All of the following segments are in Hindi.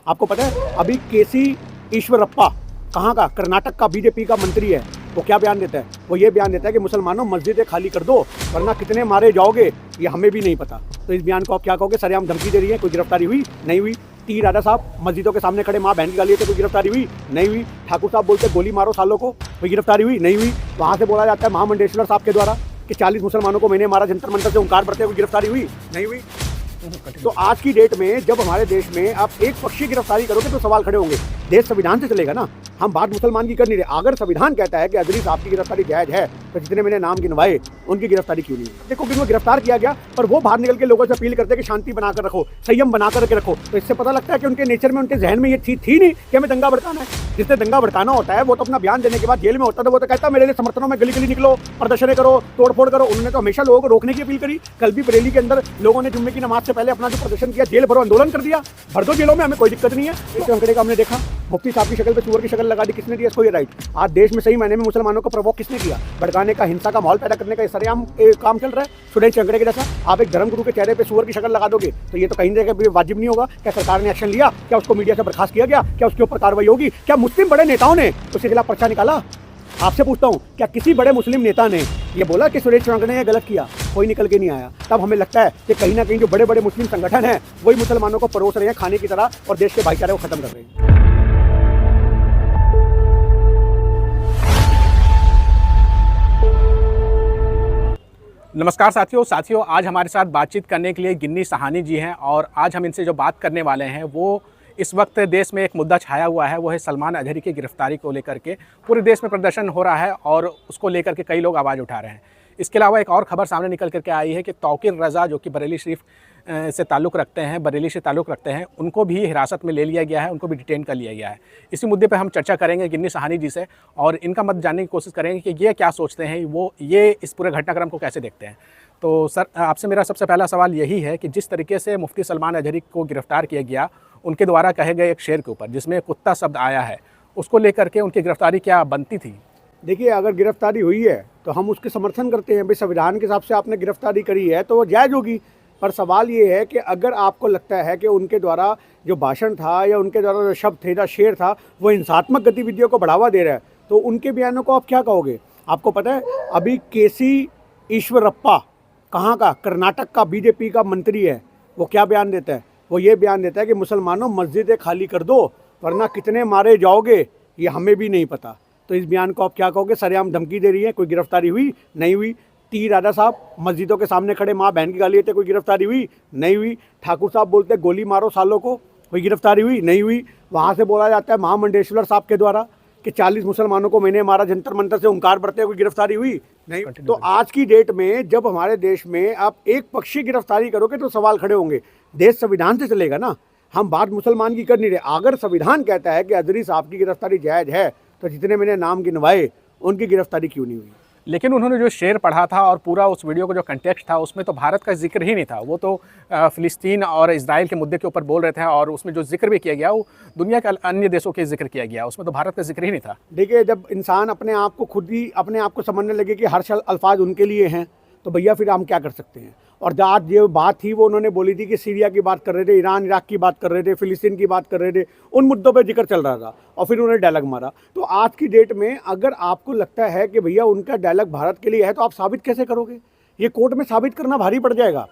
आपको पता है अभी केसी ईश्वरप्पा कहाँ का, कर्नाटक का बीजेपी का मंत्री है, वो क्या बयान देता है? वो ये बयान देता है कि मुसलमानों मस्जिदें खाली कर दो वरना कितने मारे जाओगे ये हमें भी नहीं पता। तो इस बयान को आप क्या कहोगे? सरेआम धमकी दे रही है। कोई गिरफ्तारी हुई? नहीं हुई। टी राजा साहब मस्जिदों के सामने खड़े माँ बहन की गाली थे, कोई गिरफ्तारी हुई? नहीं हुई। ठाकुर साहब बोलते गोली मारो सालों को, कोई गिरफ्तारी हुई? नहीं हुई। वहाँ से बोला जाता है महामंडेश्वर साहब के द्वारा कि 40 मुसलमानों को मैंने मारा जंतर मंतर से ओंकार बढ़ते, कोई गिरफ्तारी हुई? नहीं हुई। तो आज की डेट में जब हमारे देश में आप एक पक्षी गिरफ्तारी करोगे तो सवाल खड़े होंगे। देश संविधान से चलेगा ना, हम बात मुसलमान की कर नहीं रहे। अगर संविधान कहता है कि अजहरी साहब की गिरफ्तारी जायज है तो जितने मैंने नाम गिनवाए उनकी गिरफ्तारी क्यों नहीं? देखो कि वो गिरफ्तार किया गया पर वो बाहर निकल के लोगों से अपील करते हैं कि शांति बनाकर रखो, संयम बनाकर के रखो। तो इससे पता लगता है कि उनके नेचर में, उनके जहन में ये थी नहीं कि हमें दंगा भड़काना है। जिससे दंगा भड़काना होता है वो तो अपना बयान देने के बाद जेल में होता है, वो तो कहता है मेरे लिए समर्थनों में गली गली निकलो, प्रदर्शन करो, तोड़फोड़ करो। उन्होंने तो हमेशा लोगों को रोकने की अपील करी। कल भी बरेली के अंदर लोगों ने जुम्मे की नमाज से पहले अपना जो प्रदर्शन किया, जेल भरो आंदोलन कर दिया। भर दो जेलों में, हमें कोई दिक्कत नहीं है। इस आंकड़े का हमने देखा, मुफ्ती साहब की शक्ल पे सूअर की शक्ल लगा दी, किसने दिया इसको ये राइट? आज देश में सही मायने में मुसलमानों को प्रवोक किसने किया? भड़काने का, हिंसा का माहौल पैदा करने का सरेआम काम चल रहा है। स्टूडेंट आंकड़े के जैसा आप एक धर्मगुरु के चेहरे पे सूअर की शक्ल लगा दोगे तो ये तो कहीं जगह वाजिब नहीं होगा। क्या सरकार ने एक्शन लिया? क्या उसको मीडिया से बर्खास्त किया गया? क्या उसके ऊपर कार्रवाई होगी? क्या मुस्लिम बड़े नेताओं ने उसके खिलाफ पर्चा निकाला? आपसे पूछता हूँ, क्या किसी बड़े मुस्लिम नेता ने ये बोला कि सुरेश चौंक ने ये गलत किया? कोई निकल के नहीं आया। तब हमें लगता है कि कहीं ना कहीं जो बड़े बड़े मुस्लिम संगठन हैं वही मुसलमानों को परोस रहे हैं खाने की तरह और देश के भाईचारे को खत्म कर रहे हैं। नमस्कार साथियों, आज हमारे साथ बातचीत करने के लिए गिन्नी सहानी जी हैं और आज हम इनसे जो बात करने वाले हैं वो इस वक्त देश में एक मुद्दा छाया हुआ है, वो है सलमान अजहरी की गिरफ्तारी को लेकर के पूरे देश में प्रदर्शन हो रहा है और उसको लेकर के कई लोग आवाज़ उठा रहे हैं। इसके अलावा एक और ख़बर सामने निकल करके आई है कि तौकीर रज़ा जो कि बरेली शरीफ से ताल्लुक़ रखते हैं, बरेली से ताल्लुक़ रखते हैं, उनको भी हिरासत में ले लिया गया है, उनको भी डिटेन कर लिया गया है। इसी मुद्दे पर हम चर्चा करेंगे गिन्नी सहानी जी से और इनका मत जानने की कोशिश करेंगे कि ये क्या सोचते हैं, वो ये इस पूरे घटनाक्रम को कैसे देखते हैं। तो सर, आपसे मेरा सबसे पहला सवाल यही है कि जिस तरीके से मुफ्ती सलमान अजहरी को गिरफ़्तार किया गया, उनके द्वारा कहे गए एक शेर के ऊपर जिसमें कुत्ता शब्द आया है, उसको लेकर के उनकी गिरफ़्तारी क्या बनती थी? देखिए, अगर गिरफ्तारी हुई है तो हम उसके समर्थन करते हैं। भाई संविधान के हिसाब से आपने गिरफ्तारी करी है तो वो जायज़ होगी। पर सवाल ये है कि अगर आपको लगता है कि उनके द्वारा जो भाषण था या उनके द्वारा जो शब्द थे या शेर था वो हिंसात्मक गतिविधियों को बढ़ावा दे रहा है तो उनके बयानों को आप क्या कहोगे? आपको पता है अभी केसी ईश्वरप्पा कहाँ का, कर्नाटक का बीजेपी का मंत्री है, वो क्या बयान देता है? वो ये बयान देता है कि मुसलमानों मस्जिदें खाली कर दो वरना कितने मारे जाओगे ये हमें भी नहीं पता। तो इस बयान को आप क्या कहोगे? सरेआम धमकी दे रही है। कोई गिरफ्तारी हुई? नहीं हुई। टी राजा साहब मस्जिदों के सामने खड़े माँ बहन की गाली थे, कोई गिरफ्तारी हुई? नहीं हुई। ठाकुर साहब बोलते गोली मारो सालों को, कोई गिरफ्तारी हुई? नहीं हुई। वहाँ से बोला जाता है महामंडेश्वर साहब के द्वारा कि 40 मुसलमानों को मैंने मारा जंतर मंतर से ओंकार बढ़ते, कोई गिरफ्तारी हुई? नहीं। तो आज की डेट में जब हमारे देश में आप एक पक्षी गिरफ्तारी करोगे तो सवाल खड़े होंगे। देश संविधान से चलेगा ना, हम बात मुसलमान की कर नहीं रहे। अगर संविधान कहता है कि अजहरी साहब की गिरफ्तारी जायज है तो जितने मैंने नाम गिनवाए उनकी गिरफ्तारी क्यों नहीं हुई? लेकिन उन्होंने जो शेर पढ़ा था और पूरा उस वीडियो का जो कंटेक्स्ट था उसमें तो भारत का जिक्र ही नहीं था। वो तो फ़िलिस्तीन और इजराइल के मुद्दे के ऊपर बोल रहे थे और उसमें जो जिक्र भी किया गया वो दुनिया के अन्य देशों के जिक्र किया गया, उसमें तो भारत का जिक्र ही नहीं था। देखिए, जब इंसान अपने आप को खुद ही अपने आप को समझने लगे कि हर अल्फाज उनके लिए हैं तो भैया फिर हम क्या कर सकते हैं? और आज जो बात थी वो उन्होंने बोली थी कि सीरिया की बात कर रहे थे, ईरान इराक की बात कर रहे थे, फ़िलिस्तीन की बात कर रहे थे, उन मुद्दों पे जिक्र चल रहा था और फिर उन्होंने डायलॉग मारा। तो आज की डेट में अगर आपको लगता है कि भैया उनका डायलॉग भारत के लिए है तो आप साबित कैसे करोगे? ये कोर्ट में साबित करना भारी पड़ जाएगा,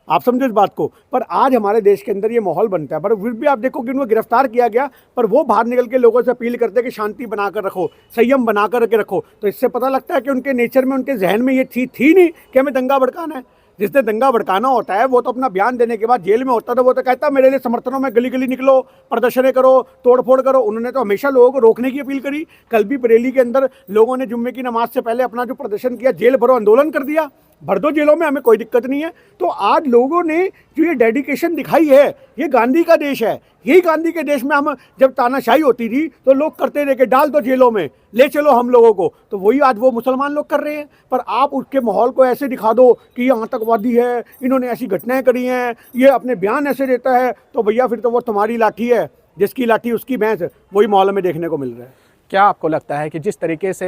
आप समझो इस बात को। पर आज हमारे देश के अंदर ये माहौल बनता है, पर फिर भी आप देखो कि उनको गिरफ्तार किया गया पर वो बाहर निकल के लोगों से अपील करते हैं कि शांति बनाकर रखो, संयम बनाकर के रखो। तो इससे पता लगता है कि उनके नेचर में, उनके जहन में ये थी नहीं कि हमें दंगा भड़काना है। जिसने दंगा भड़काना होता है वो तो अपना बयान देने के बाद जेल में होता था, वो तो कहता है मेरे लिए समर्थनों में गली गली निकलो, प्रदर्शन करो, तोड़फोड़ करो। उन्होंने तो हमेशा लोगों को रोकने की अपील करी। कल भी बरेली के अंदर लोगों ने जुम्मे की नमाज से पहले अपना जो प्रदर्शन किया, जेल भरो आंदोलन कर दिया। भर दो जेलों में, हमें कोई दिक्कत नहीं है। तो आज लोगों ने जो ये डेडिकेशन दिखाई है, ये गांधी का देश है। यही गांधी के देश में हम जब तानाशाही होती थी तो लोग करते रहे कि डाल दो जेलों में, ले चलो हम लोगों को, तो वही आज वो मुसलमान लोग कर रहे हैं। पर आप उसके माहौल को ऐसे दिखा दो कि ये आतंकवादी है, इन्होंने ऐसी घटनाएं करी हैं, ये अपने बयान ऐसे देता है, तो भैया फिर तो वो तुम्हारी लाठी है, जिसकी लाठी उसकी भैंस, वही माहौल में देखने को मिल रहा है। क्या आपको लगता है कि जिस तरीके से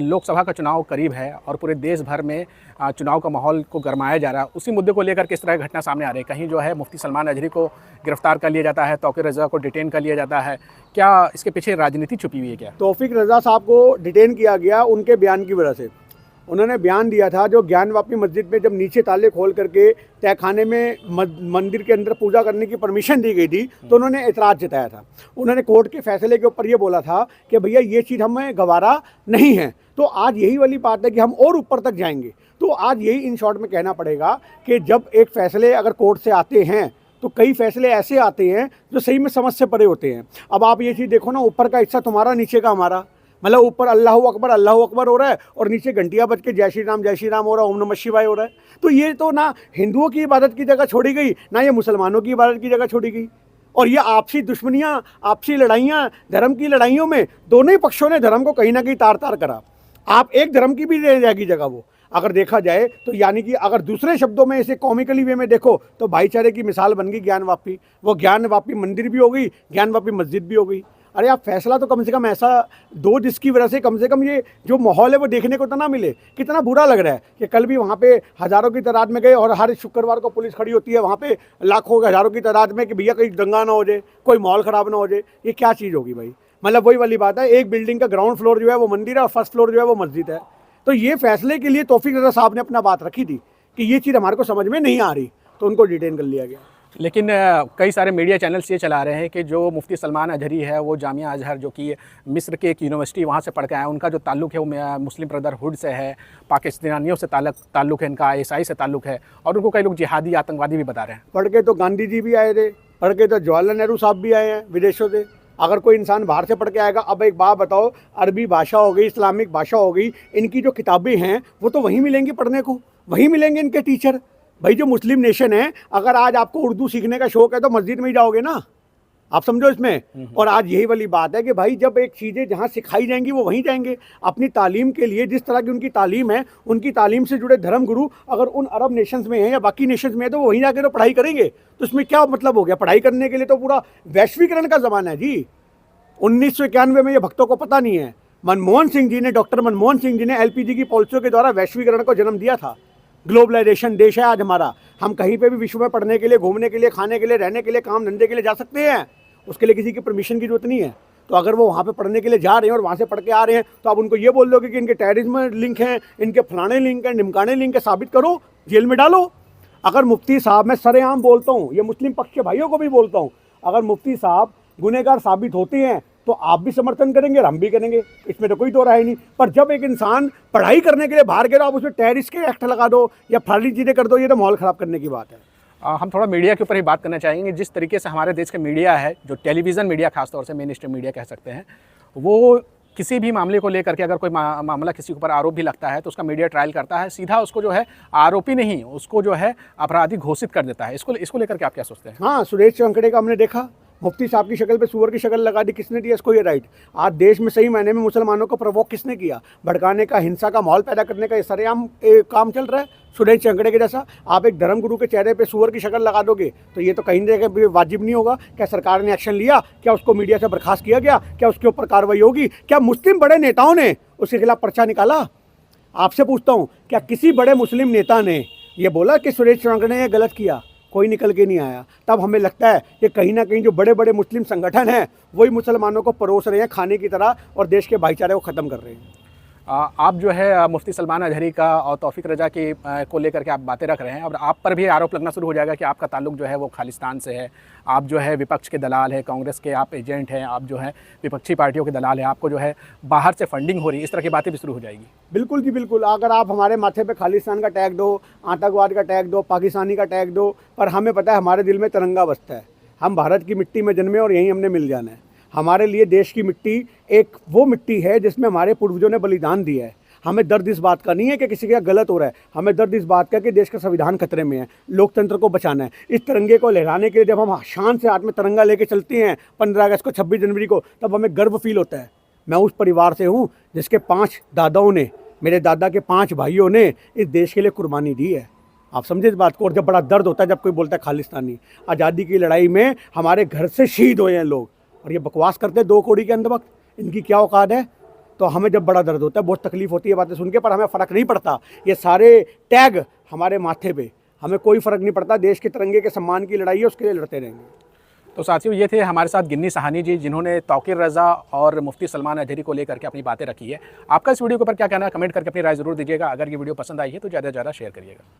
लोकसभा का चुनाव करीब है और पूरे देश भर में चुनाव का माहौल को गरमाया जा रहा है, उसी मुद्दे को लेकर किस तरह की घटना सामने आ रही है? कहीं जो है मुफ्ती सलमान अजहरी को गिरफ्तार कर लिया जाता है, तौफीक रज़ा को डिटेन कर लिया जाता है, क्या इसके पीछे राजनीति छुपी हुई है क्या? तौफीक रज़ा साहब को डिटेन किया गया उनके बयान की वजह से। उन्होंने बयान दिया था जो ज्ञानवापी मस्जिद में जब नीचे ताले खोल करके तहखाने में मंदिर के अंदर पूजा करने की परमिशन दी गई थी, तो उन्होंने एतराज़ जताया था। उन्होंने कोर्ट के फैसले के ऊपर ये बोला था कि भैया ये चीज़ हमें गवारा नहीं है। तो आज यही वाली बात है कि हम और ऊपर तक जाएंगे। तो आज यही इन शॉर्ट में कहना पड़ेगा कि जब एक फ़ैसले अगर कोर्ट से आते हैं तो कई फैसले ऐसे आते हैं जो सही में समझ से परे होते हैं। अब आप ये चीज़ देखो ना, ऊपर का हिस्सा तुम्हारा, नीचे का हमारा। मतलब ऊपर अल्लाह अकबर हो रहा है और नीचे घंटियाँ बज के जय श्री राम हो रहा है, ओम नमः शिवाय हो रहा है। तो ये तो ना हिंदुओं की इबादत की जगह छोड़ी गई, ना ये मुसलमानों की इबादत की जगह छोड़ी गई। और ये आपसी दुश्मनियाँ, आपसी लड़ाइयाँ, धर्म की लड़ाइयों में दोनों ही पक्षों ने धर्म को कहीं ना कहीं तार तार करा। आप एक धर्म की भी रह जाएगी जगह वो, अगर देखा जाए तो। यानी कि अगर दूसरे शब्दों में इसे कॉमिकली वे में देखो तो भाईचारे की मिसाल बन गई ज्ञानवापी। वो ज्ञानवापी मंदिर भी हो गई, ज्ञानवापी मस्जिद भी हो गई। अरे आप फैसला तो कम से कम ऐसा दो जिसकी वजह से कम ये जो माहौल है वो देखने को तो ना मिले। कितना बुरा लग रहा है कि कल भी वहाँ पे हज़ारों की तादाद में गए और हर शुक्रवार को पुलिस खड़ी होती है वहाँ पे लाखों हज़ारों की तादाद में कि भैया कहीं दंगा ना हो जाए, कोई माहौल ख़राब ना हो जाए। ये क्या चीज़ होगी भाई? मतलब वही वाली बात है, एक बिल्डिंग का ग्राउंड फ्लोर जो है वो मंदिर है और फर्स्ट फ्लोर जो है वो मस्जिद है। तो ये फैसले के लिए तौफीक रज़ा साहब ने अपना बात रखी थी कि ये चीज़ हमारे को समझ में नहीं आ रही, तो उनको डिटेन कर लिया गया। लेकिन कई सारे मीडिया चैनल्स ये चला रहे हैं कि जो मुफ्ती सलमान अजहरी है वो जामिया अजहर, जो कि मिस्र के एक यूनिवर्सिटी वहाँ से पढ़ के आए, उनका जो ताल्लुक़ है वो मुस्लिम ब्रदरहुड से है, पाकिस्तानियों से ताल्लुक़ है, इनका ईसाई से ताल्लुक़ है, और उनको कई लोग जिहादी आतंकवादी भी बता रहे हैं। पढ़ के तो गांधी जी भी आए थे, पढ़ के तो जवाहरलाल नेहरू साहब भी आए हैं विदेशों से। अगर कोई इंसान बाहर से पढ़ के आएगा, अब एक बात बताओ, अरबी भाषा हो गई, इस्लामिक भाषा हो गई, इनकी जो किताबें हैं वो तो वहीं मिलेंगी पढ़ने को, वहीं मिलेंगे इनके टीचर। भाई जो मुस्लिम नेशन है, अगर आज आपको उर्दू सीखने का शौक है तो मस्जिद में ही जाओगे ना, आप समझो इसमें। और आज यही वाली बात है कि भाई जब एक चीज़ें जहाँ सिखाई जाएंगी वो वहीं जाएंगे अपनी तालीम के लिए। जिस तरह की उनकी तालीम है, उनकी तालीम से जुड़े धर्म गुरु अगर उन अरब नेशंस में हैं या बाकी नेशंस में है तो वो वहीं जाके तो पढ़ाई करेंगे। तो इसमें क्या मतलब हो गया? पढ़ाई करने के लिए तो पूरा वैश्वीकरण का ज़माना है जी। 1991 में ये भक्तों को पता नहीं है, मनमोहन सिंह जी ने, डॉक्टर मनमोहन सिंह जी ने LPG की पॉलिसियों के द्वारा वैश्वीकरण को जन्म दिया था। ग्लोबलाइजेशन देश है आज हमारा, हम कहीं पे भी विश्व में पढ़ने के लिए, घूमने के लिए, खाने के लिए, रहने के लिए, काम धंधे के लिए जा सकते हैं। उसके लिए किसी की परमिशन की जरूरत नहीं है। तो अगर वो वहाँ पे पढ़ने के लिए जा रहे हैं और वहाँ से पढ़ के आ रहे हैं तो आप उनको ये बोल दोगे कि इनके टेररिज्म में लिंक हैं, इनके फलाने लिंक हैं, निमकाने लिंक है, साबित करो, जेल में डालो। अगर मुफ्ती साहब, मैं सरेआम बोलता हूँ, ये मुस्लिम पक्ष के भाइयों को भी बोलता हूँ, अगर मुफ्ती साहब गुनहगार साबित होते हैं तो आप भी समर्थन करेंगे और हम भी करेंगे, इसमें तो कोई दो राय नहीं। पर जब एक इंसान पढ़ाई करने के लिए बाहर गया, आप उसमें टेररिस्ट के एक्ट लगा दो या फलानी चीज़ें कर दो, ये तो माहौल ख़राब करने की बात है। हम थोड़ा मीडिया के ऊपर ही बात करना चाहेंगे। जिस तरीके से हमारे देश का मीडिया है, जो टेलीविज़न मीडिया, खासतौर से मेन स्ट्रीम मीडिया कह सकते हैं, वो किसी भी मामले को लेकर के अगर कोई मामला किसी के ऊपर आरोप भी लगता है तो उसका मीडिया ट्रायल करता है, सीधा उसको जो है आरोपी नहीं, उसको जो है अपराधी घोषित कर देता है। इसको लेकर के आप क्या सोचते हैं? हाँ, सुरेश चौंकड़े का हमने देखा, मुफ्ती साहब की शक्ल पे सूअर की शक्ल लगा दी, किसने दिया इसको ये राइट? आज देश में सही मायने में मुसलमानों को प्रवोक किसने किया? भड़काने का, हिंसा का माहौल पैदा करने का ये सरेआम काम चल रहा है सुरेश चौंकड़े के जैसा। आप एक धर्म गुरु के चेहरे पे सूअर की शक्ल लगा दोगे तो ये तो कहीं ना कहीं वाजिब नहीं होगा। क्या सरकार ने एक्शन लिया? क्या उसको मीडिया से बर्खास्त किया गया? क्या उसके ऊपर कार्रवाई होगी? क्या मुस्लिम बड़े नेताओं ने उसके खिलाफ पर्चा निकाला? आपसे पूछता हूँ, क्या किसी बड़े मुस्लिम नेता ने ये बोला कि सुरेश चौंकड़े ने गलत किया? कोई निकल के नहीं आया। तब हमें लगता है कि कहीं ना कहीं जो बड़े बड़े मुस्लिम संगठन हैं वही मुसलमानों को परोस रहे हैं खाने की तरह और देश के भाईचारे को ख़त्म कर रहे हैं। आप जो है मुफ्ती सलमान अजहरी का और तौफीक रज़ा की को लेकर के आप बातें रख रहे हैं, और आप पर भी आरोप लगना शुरू हो जाएगा कि आपका ताल्लुक जो है वो खालिस्तान से है, आप जो है विपक्ष के दलाल है, कांग्रेस के आप एजेंट हैं, आप जो है विपक्षी पार्टियों के दलाल हैं, आपको जो है बाहर से फंडिंग हो रही है, इस तरह की बातें भी शुरू हो जाएगी। बिल्कुल जी बिल्कुल। अगर आप हमारे माथे पे खालिस्तान का टैग दो, आतंकवाद का टैग दो, पाकिस्तानी का टैग दो, पर हमें पता है हमारे दिल में तिरंगा बसता है। हम भारत की मिट्टी में जन्मे और यहीं हमने मिल जाना है। हमारे लिए देश की मिट्टी एक वो मिट्टी है जिसमें हमारे पूर्वजों ने बलिदान दिया है। हमें दर्द इस बात का नहीं है कि किसी का गलत हो रहा है, हमें दर्द इस बात का कि देश का संविधान खतरे में है, लोकतंत्र को बचाना है। इस तिरंगे को लहराने के लिए जब हम शान से हाथ में तिरंगा लेके चलते हैं 15 अगस्त को, 26 जनवरी को, तब हमें गर्व फील होता है। मैं उस परिवार से हूँ जिसके 5 दादाओं ने, मेरे दादा के 5 भाइयों ने इस देश के लिए कुर्बानी दी है। आप समझे इस बात को? और जब बड़ा दर्द होता है जब कोई बोलता है खालिस्तानी। आज़ादी की लड़ाई में हमारे घर से शहीद हुए हैं लोग, और ये बकवास करते हैं 2 कौड़ी के अंदर वक्त। इनकी क्या औकात है। तो हमें जब बड़ा दर्द होता है, बहुत तकलीफ होती है बातें सुन के, पर हमें फ़र्क नहीं पड़ता। ये सारे टैग हमारे माथे पे, हमें कोई फ़र्क नहीं पड़ता। देश के तिरंगे के सम्मान की लड़ाई है, उसके लिए लड़ते रहेंगे। तो साथियों, ये थे हमारे साथ गिन्नी साहनी जी, जिन्होंने तौकीर रज़ा और मुफ्ती सलमान अजहरी को लेकर के अपनी बातें रखी है। आपका इस वीडियो के ऊपर क्या कहना है, कमेंट करके अपनी राय ज़रूर दीजिएगा। अगर ये वीडियो पसंद आई है तो ज़्यादा से ज़्यादा शेयर करिएगा।